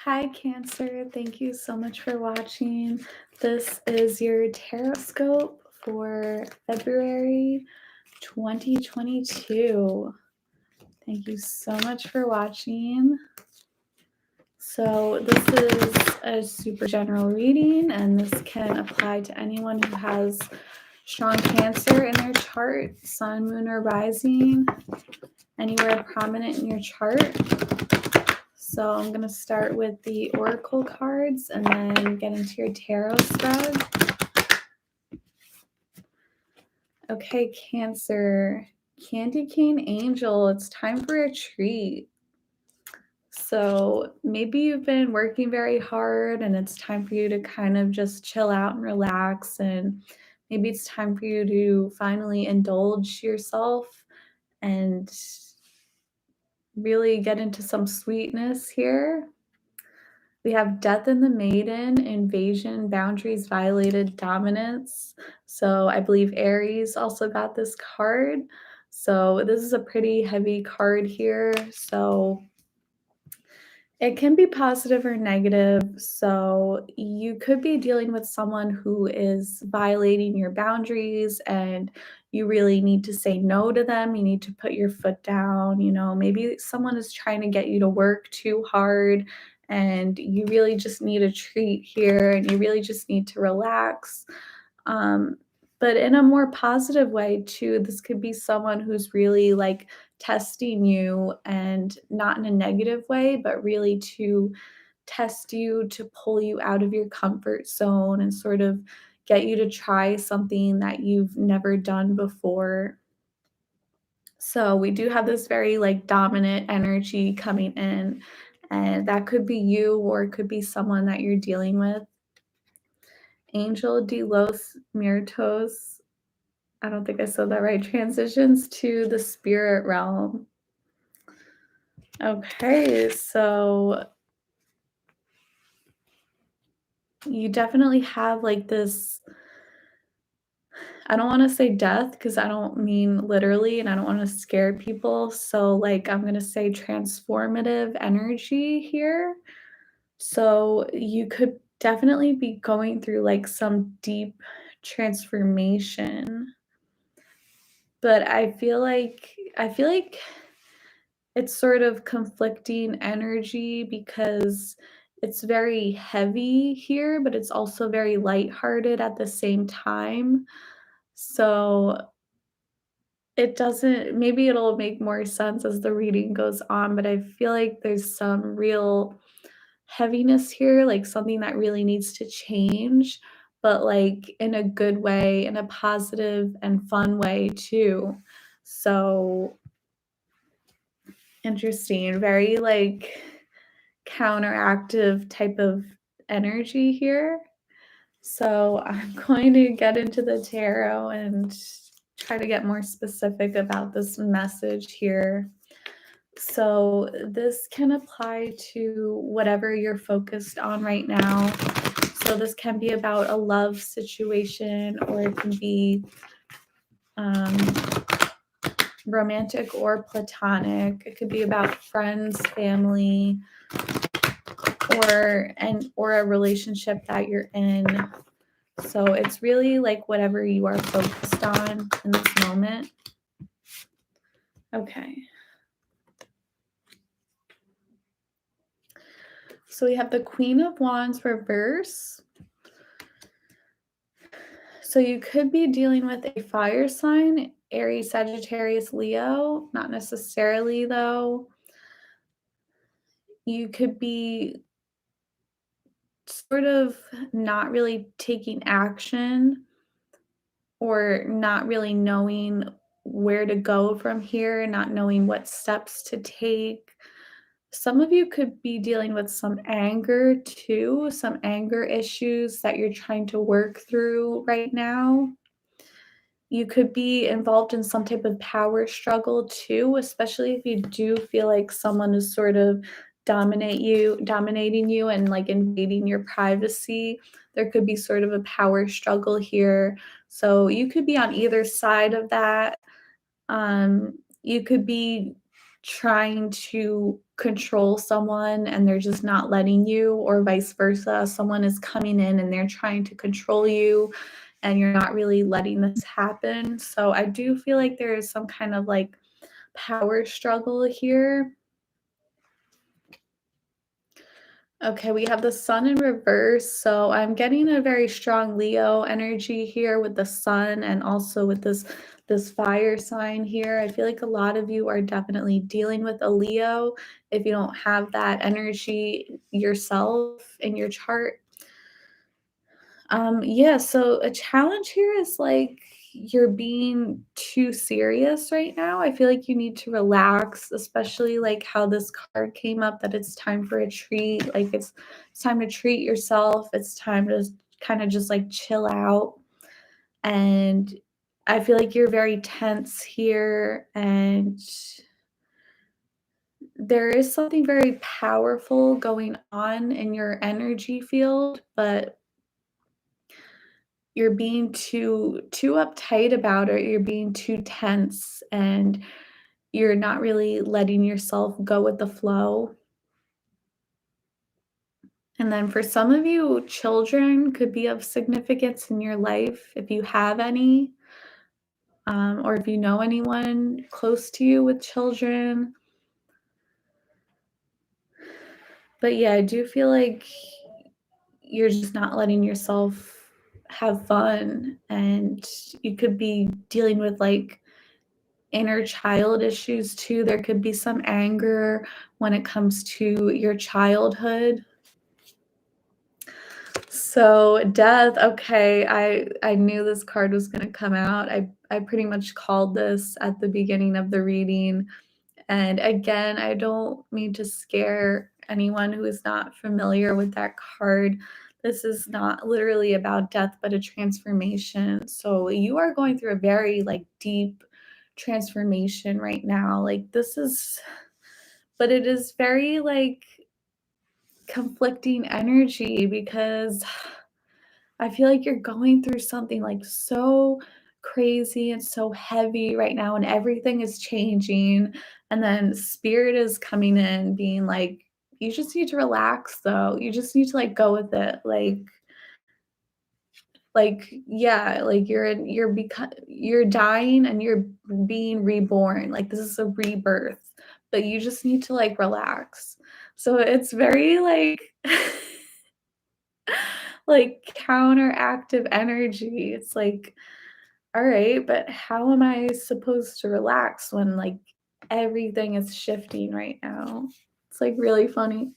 Hi, Cancer. Thank you so much for watching. This is your tarot scope for February 2022. Thank you so much for watching. So, this is a super general reading, and this can apply to anyone who has strong Cancer in their chart, Sun, Moon, or Rising, anywhere prominent in your chart. So I'm going to start with the oracle cards and then get into your tarot spread. Okay, Cancer, Candy Cane Angel, it's time for a treat. So maybe you've been working very hard and it's time for you to kind of just chill out and relax, and maybe it's time for you to finally indulge yourself and really get into some sweetness here. We have Death in the Maiden, Invasion, Boundaries Violated, Dominance. So I believe Aries also got this card. So this is a pretty heavy card here. So it can be positive or negative. So you could be dealing with someone who is violating your boundaries and you really need to say no to them. You need to put your foot down. Maybe someone is trying to get you to work too hard and you really just need a treat here and you really just need to relax. Um, but in a more positive way too, this could be someone who's really like testing you, and not in a negative way, but really to test you, to pull you out of your comfort zone and sort of get you to try something that you've never done before. So we do have this very like dominant energy coming in, and that could be you or it could be someone that you're dealing with. Angel de los Muertos, I don't think I said that right, transitions to the spirit realm. Okay, so you definitely have like this, I don't want to say death because I don't mean literally and I don't want to scare people. So, like, I'm going to say transformative energy here. So, you could definitely be going through like some deep transformation. But I feel like it's sort of conflicting energy because it's very heavy here, but it's also very lighthearted at the same time. So it doesn't, maybe it'll make more sense as the reading goes on, but I feel like there's some real heaviness here, like something that really needs to change, but like in a good way, in a positive and fun way too. So interesting, very like counteractive type of energy here. So I'm going to get into the tarot and try to get more specific about this message here. So this can apply to whatever you're focused on right now. So this can be about a love situation, or it can be um, romantic or platonic. It could be about friends, family, or a relationship that you're in. So it's really like whatever you are focused on in this moment. Okay. So we have the Queen of Wands reverse. So you could be dealing with a fire sign, Aries, Sagittarius, Leo, not necessarily though. You could be sort of not really taking action or not really knowing where to go from here, not knowing what steps to take. Some of you could be dealing with some anger too, some anger issues that you're trying to work through right now. You could be involved in some type of power struggle too, especially if you do feel like someone is sort of dominating you and like invading your privacy. There could be sort of a power struggle here. So you could be on either side of that. You could be trying to control someone and they're just not letting you, or vice versa. Someone is coming in and they're trying to control you and you're not really letting this happen. So I do feel like there is some kind of like power struggle here. Okay, we have the sun in reverse. So I'm getting a very strong Leo energy here with the sun and also with this fire sign here. I feel like a lot of you are definitely dealing with a Leo if you don't have that energy yourself in your chart. Yeah, so a challenge here is like you're being too serious right now. I feel like you need to relax, especially like how this card came up that it's time for a treat. Like it's time to treat yourself. It's time to kind of just like chill out. And I feel like you're very tense here and there is something very powerful going on in your energy field, but you're being too uptight about it, you're being too tense, and you're not really letting yourself go with the flow. And then for some of you, children could be of significance in your life if you have any, or if you know anyone close to you with children. But yeah, I do feel like you're just not letting yourself have fun, and you could be dealing with like inner child issues too. There could be some anger when it comes to your childhood. So death, okay, I knew this card was going to come out. I pretty much called this at the beginning of the reading. And again, I don't mean to scare anyone who is not familiar with that card. This is not literally about death, but a transformation. So you are going through a very like deep transformation right now. Like this is, but it is very like conflicting energy because I feel like you're going through something like so crazy and so heavy right now, and everything is changing. And then spirit is coming in, being like, you just need to relax though. You just need to like go with it. Yeah, like you're dying and you're being reborn. Like this is a rebirth, but you just need to like relax. So it's very like like counteractive energy. It's like, all right, but how am I supposed to relax when like everything is shifting right now? It's like really funny.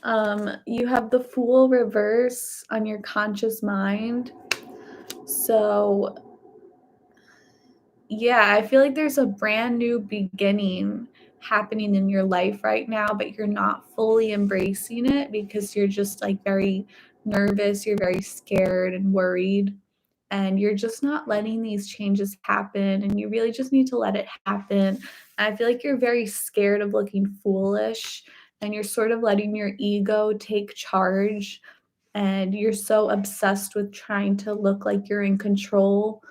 You have the Fool reverse on your conscious mind. So yeah, I feel like there's a brand new beginning happening in your life right now, but you're not fully embracing it because you're just like very nervous, you're very scared and worried, and you're just not letting these changes happen. And you really just need to let it happen. And I feel like you're very scared of looking foolish, and you're sort of letting your ego take charge, and you're so obsessed with trying to look like you're in control,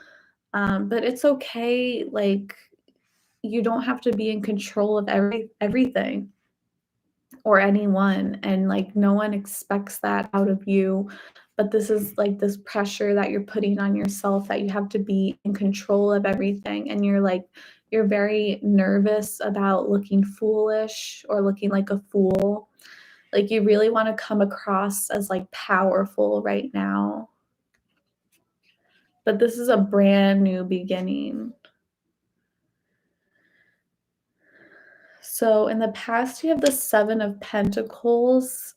but it's okay, like, you don't have to be in control of everything or anyone, and, like, no one expects that out of you, but this is, like, this pressure that you're putting on yourself that you have to be in control of everything, and you're very nervous about looking foolish or looking like a fool. Like, you really wanna come across as, like, powerful right now, but this is a brand new beginning. So in the past, you have the Seven of Pentacles.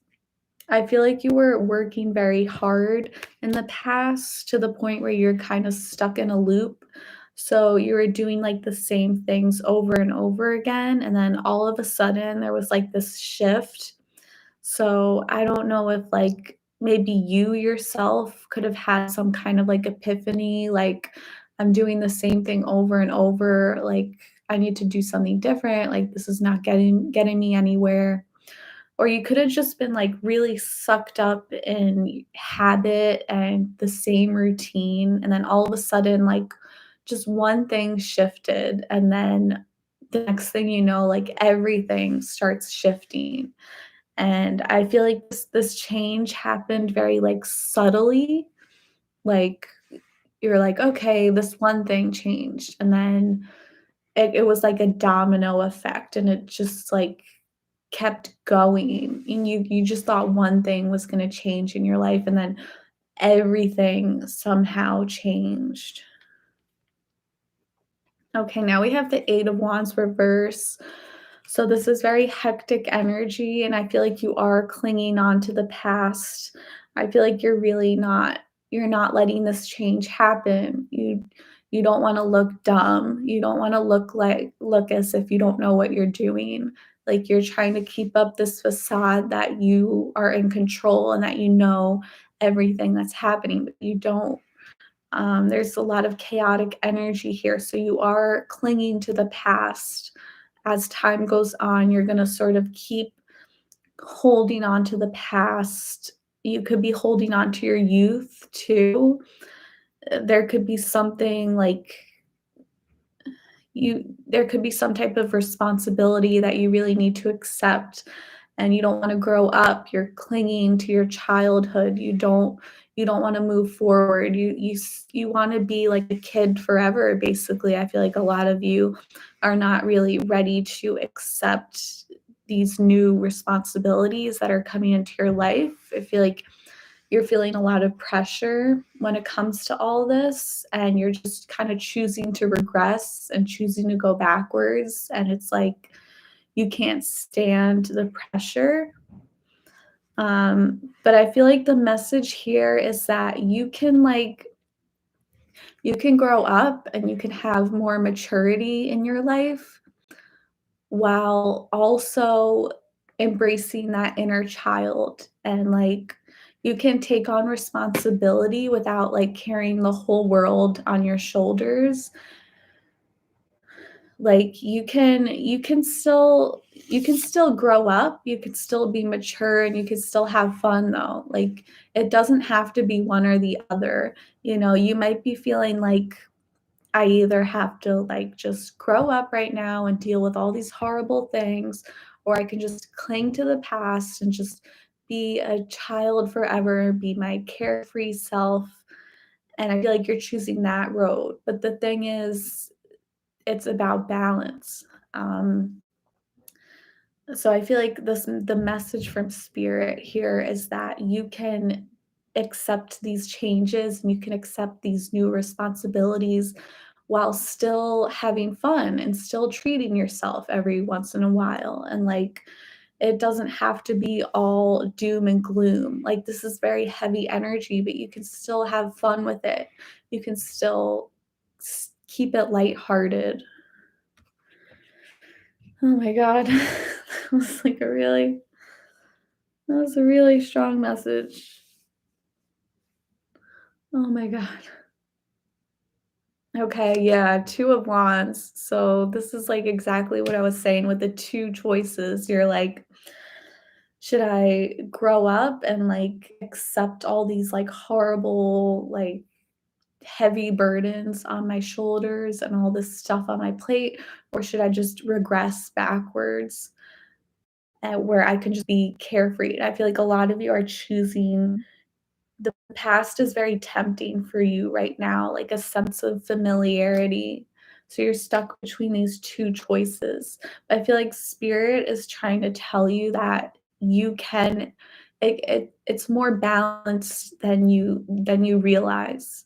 I feel like you were working very hard in the past to the point where you're kind of stuck in a loop. So you were doing like the same things over and over again. And then all of a sudden, there was like this shift. So I don't know if like maybe you yourself could have had some kind of like epiphany, like I'm doing the same thing over and over, like I need to do something different, like this is not getting me anywhere. Or you could have just been like really sucked up in habit and the same routine, and then all of a sudden like just one thing shifted, and then the next thing you know, like, everything starts shifting. And I feel like this change happened very, like, subtly. Like, you're like, "Okay, this one thing changed," and then it was like a domino effect, and it just, like, kept going, and you just thought one thing was gonna change in your life, and then everything somehow changed. Okay, now we have the Eight of Wands reverse. So this is very hectic energy, and I feel like you are clinging on to the past. I feel like you're not letting this change happen. You don't want to look dumb. You don't want to look as if you don't know what you're doing. Like you're trying to keep up this facade that you are in control and that you know everything that's happening, but you don't. There's a lot of chaotic energy here. So you are clinging to the past. As time goes on, you're going to sort of keep holding on to the past. You could be holding on to your youth too. There could be something like there could be some type of responsibility that you really need to accept and you don't want to grow up. You're clinging to your childhood. You don't want to move forward. You want to be like a kid forever basically. I feel like a lot of you are not really ready to accept these new responsibilities that are coming into your life. I feel like you're feeling a lot of pressure when it comes to all this, and you're just kind of choosing to regress and choosing to go backwards. And it's like you can't stand the pressure. But I feel like the message here is that you can grow up and you can have more maturity in your life while also embracing that inner child, and like you can take on responsibility without like carrying the whole world on your shoulders. Like you can still grow up, you can still be mature, and you can still have fun though. Like it doesn't have to be one or the other. You know, you might be feeling like I either have to like just grow up right now and deal with all these horrible things, or I can just cling to the past and just be a child forever, be my carefree self. And I feel like you're choosing that road. But the thing is, it's about balance. Um, so I feel like the message from spirit here is that you can accept these changes and you can accept these new responsibilities while still having fun and still treating yourself every once in a while. And like it doesn't have to be all doom and gloom. Like this is very heavy energy, but you can still have fun with it. You can still keep it lighthearted. Oh my god. That was a really strong message. Oh my god. Okay, yeah, 2 of Wands. So this is, like, exactly what I was saying with the 2 choices. You're like, "Should I grow up and, like, accept all these, like, horrible, like, heavy burdens on my shoulders and all this stuff on my plate, or should I just regress backwards, where I can just be carefree?" I feel like a lot of you are choosing the past is very tempting for you right now, like a sense of familiarity. So you're stuck between these 2 choices. I feel like spirit is trying to tell you that you can it's more balanced than you realize.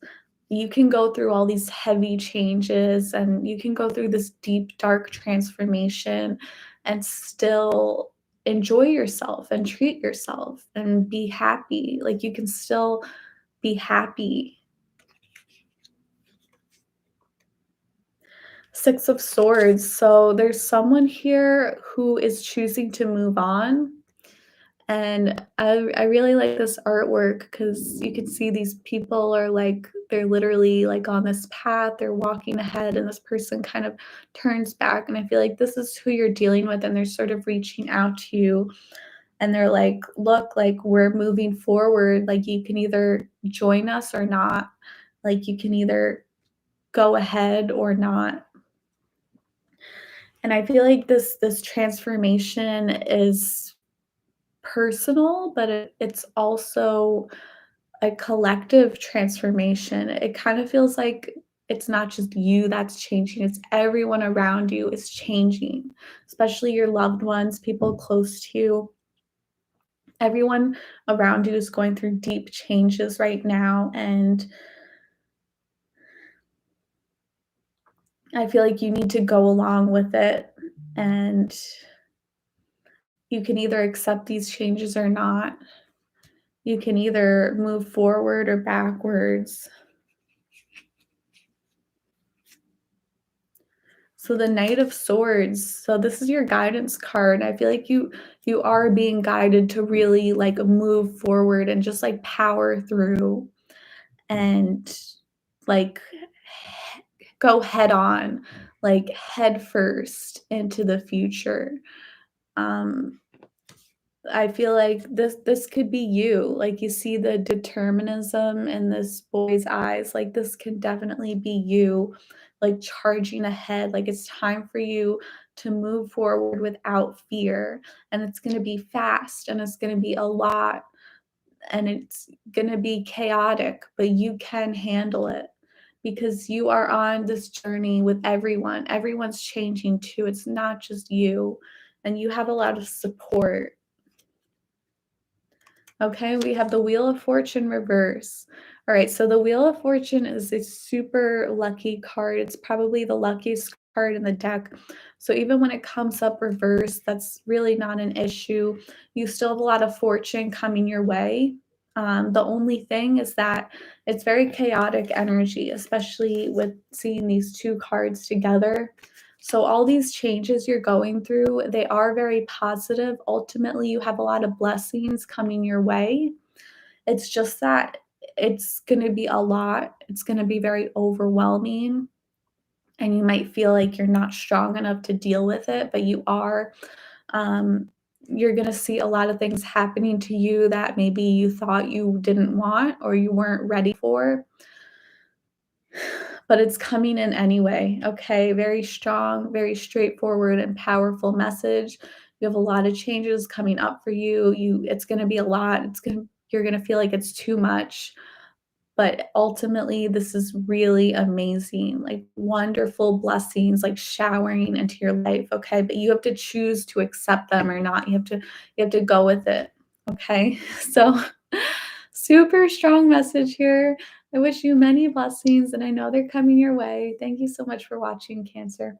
You can go through all these heavy changes and you can go through this deep dark transformation and still enjoy yourself and treat yourself and be happy. Like you can still be happy. Six of Swords. So there's someone here who is choosing to move on. And I really like this artwork because you can see these people are like, they're literally like on this path, they're walking ahead, and this person kind of turns back. And I feel like this is who you're dealing with, and they're sort of reaching out to you and they're like, look, like we're moving forward. Like you can either join us or not. Like you can either go ahead or not. And I feel like this transformation is personal, but it's also a collective transformation. It kind of feels like it's not just you that's changing, it's everyone around you is changing, especially your loved ones, people close to you. Everyone around you is going through deep changes right now, and I feel like you need to go along with it, and you can either accept these changes or not. You can either move forward or backwards. So the Knight of Swords, so this is your guidance card. I feel like you are being guided to really like move forward and just like power through and like go head on, like head first into the future. Um I feel like this could be you. Like you see the determinism in this boy's eyes. Like this can definitely be you, like charging ahead. Like it's time for you to move forward without fear. And it's going to be fast and it's going to be a lot and it's going to be chaotic, but you can handle it because you are on this journey with everyone. Everyone's changing too. It's not just you. And you have a lot of support. Okay, we have the Wheel of Fortune reverse. All right, so the Wheel of Fortune is a super lucky card. It's probably the luckiest card in the deck. So even when it comes up reverse, that's really not an issue. You still have a lot of fortune coming your way. The only thing is that it's very chaotic energy, especially with seeing these two cards together. So all these changes you're going through, they are very positive. Ultimately, you have a lot of blessings coming your way. It's just that it's going to be a lot. It's going to be very overwhelming and you might feel like you're not strong enough to deal with it, but you are. Um, you're going to see a lot of things happening to you that maybe you thought you didn't want or you weren't ready for, but it's coming in anyway. Okay, very strong, very straightforward and powerful message. You have a lot of changes coming up for you. It's going to be a lot. You're going to feel like it's too much, but ultimately this is really amazing. Like wonderful blessings like showering into your life, okay? But you have to choose to accept them or not. You have to go with it. Okay? So super strong message here. I wish you many blessings and I know they're coming your way. Thank you so much for watching, Cancer.